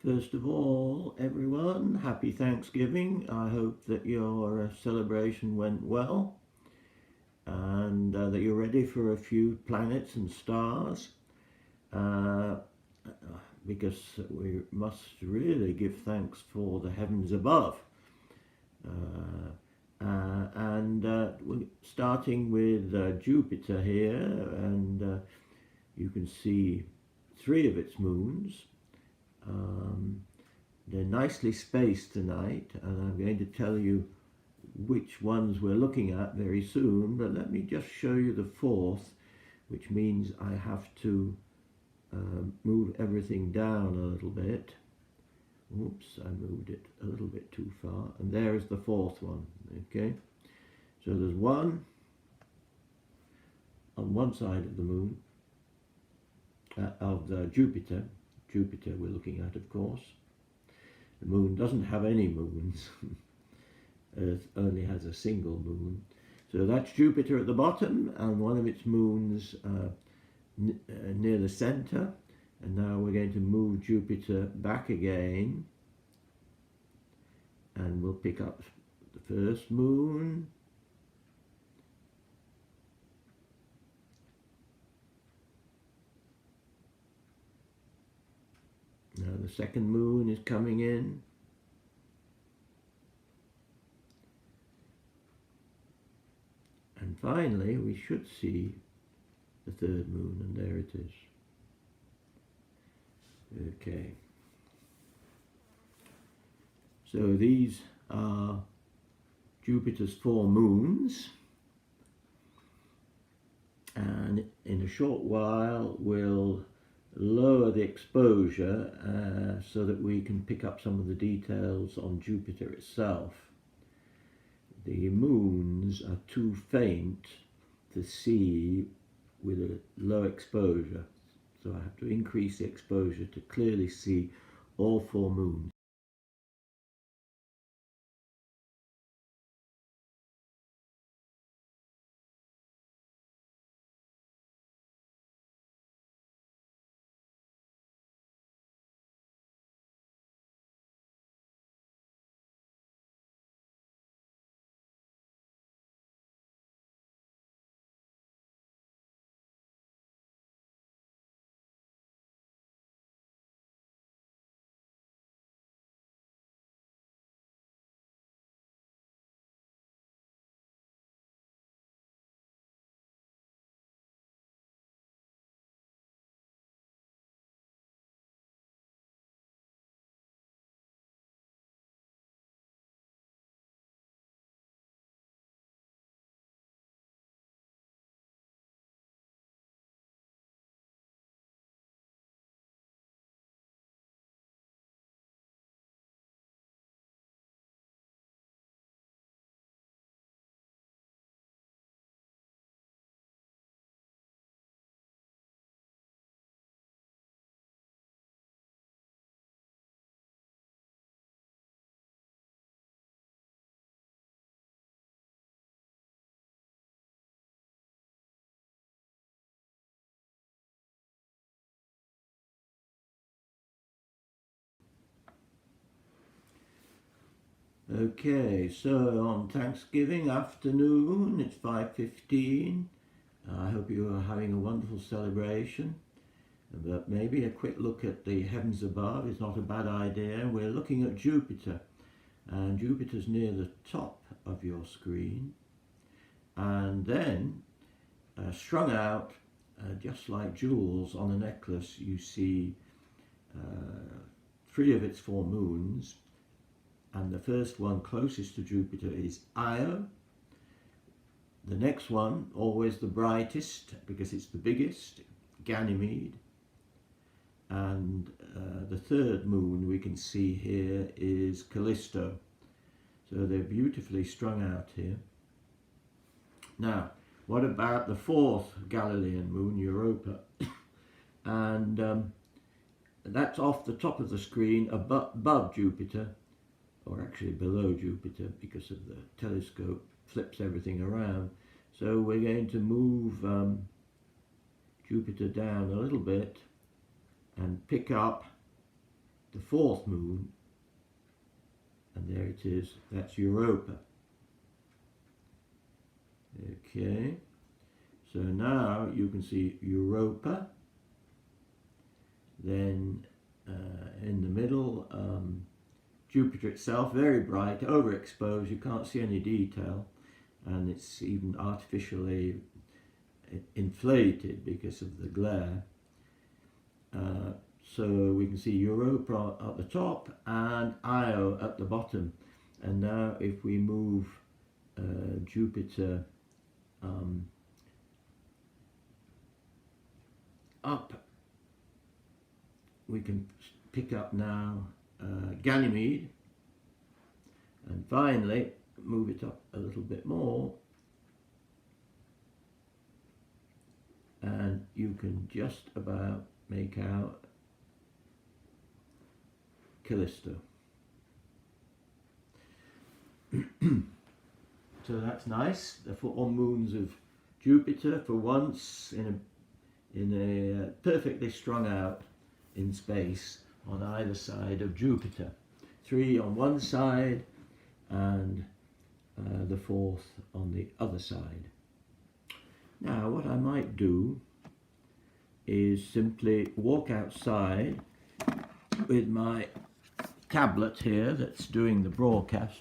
First of all, everyone, happy Thanksgiving. I hope that your celebration went well and that you're ready for a few planets and stars uh, because we must really give thanks for the heavens above. We're starting with Jupiter here, and you can see 3 of its moons. They're nicely spaced tonight, and I'm going to tell you which ones we're looking at very soon, but let me just show you the 4th, which means I have to move everything down a little bit. Oops, I moved it a little bit too far, and there is the 4th one. Okay, so there's one on one side of the moon, of the Jupiter we're looking at, of course. The moon doesn't have any moons. Earth only has a single moon. So that's Jupiter at the bottom, and one of its moons near the center. And now we're going to move Jupiter back again, and we'll pick up the first moon, now the second moon is coming in, and finally we should see the third moon, and there it is. Okay, so these are Jupiter's 4 moons, and in a short while we'll lower the exposure so that we can pick up some of the details on Jupiter itself. The moons are too faint to see with a low exposure, so I have to increase the exposure to clearly see all 4 moons. Okay, so on Thanksgiving afternoon, it's 5:15. I hope you are having a wonderful celebration, but maybe a quick look at the heavens above is not a bad idea. We're looking at Jupiter, and Jupiter's near the top of your screen, and then strung out, just like jewels on a necklace, you see 3 of its 4 moons. And the first one closest to Jupiter is Io. The next one, always the brightest because it's the biggest, Ganymede. And the third moon we can see here is Callisto. So they're beautifully strung out here. Now, what about the 4th Galilean moon, Europa? And that's off the top of the screen above Jupiter, or actually below Jupiter, because of the telescope flips everything around. So we're going to move Jupiter down a little bit and pick up the fourth moon, and there it is, that's Europa. Okay, so now you can see Europa, then in the middle Jupiter itself, very bright, overexposed, you can't see any detail, and it's even artificially inflated because of the glare. So we can see Europa at the top and Io at the bottom. And now if we move Jupiter up, we can pick up now Ganymede, and finally move it up a little bit more, and you can just about make out Callisto. So that's nice. The 4 moons of Jupiter for once in a perfectly strung out in space on either side of Jupiter. 3 on one side and the 4th on the other side. Now what I might do is simply walk outside with my tablet here that's doing the broadcast.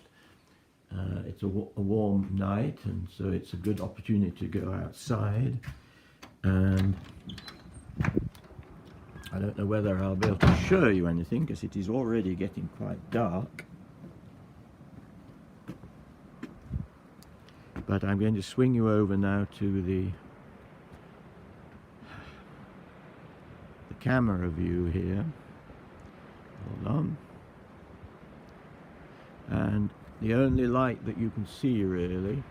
It's a warm night, and so it's a good opportunity to go outside, and I don't know whether I'll be able to show you anything because it is already getting quite dark, but I'm going to swing you over now to the camera view here. Hold on. And the only light that you can see really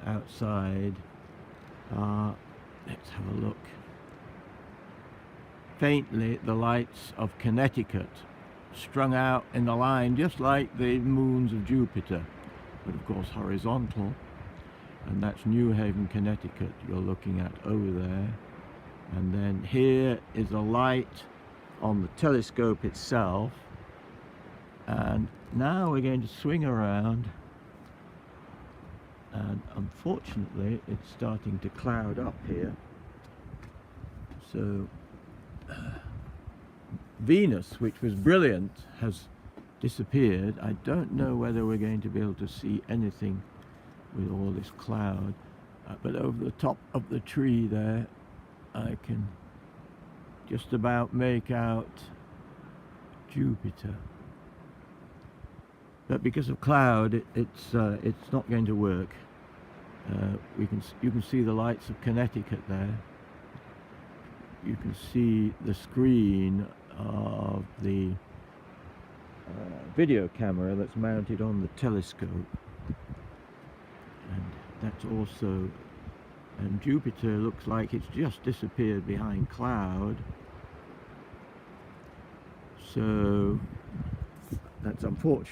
outside are, let's have a look, faintly the lights of Connecticut strung out in a line just like the moons of Jupiter, but of course horizontal, and that's New Haven, Connecticut you're looking at over there. And then here is a light on the telescope itself, and now we're going to swing around, and unfortunately it's starting to cloud up here. So Venus, which was brilliant, has disappeared. I don't know whether we're going to be able to see anything with all this cloud, but over the top of the tree there I can just about make out Jupiter. But because of cloud, it's not going to work. You can see the lights of Connecticut there. You can see the screen of the video camera that's mounted on the telescope, and that's also. And Jupiter looks like it's just disappeared behind cloud. So that's unfortunate.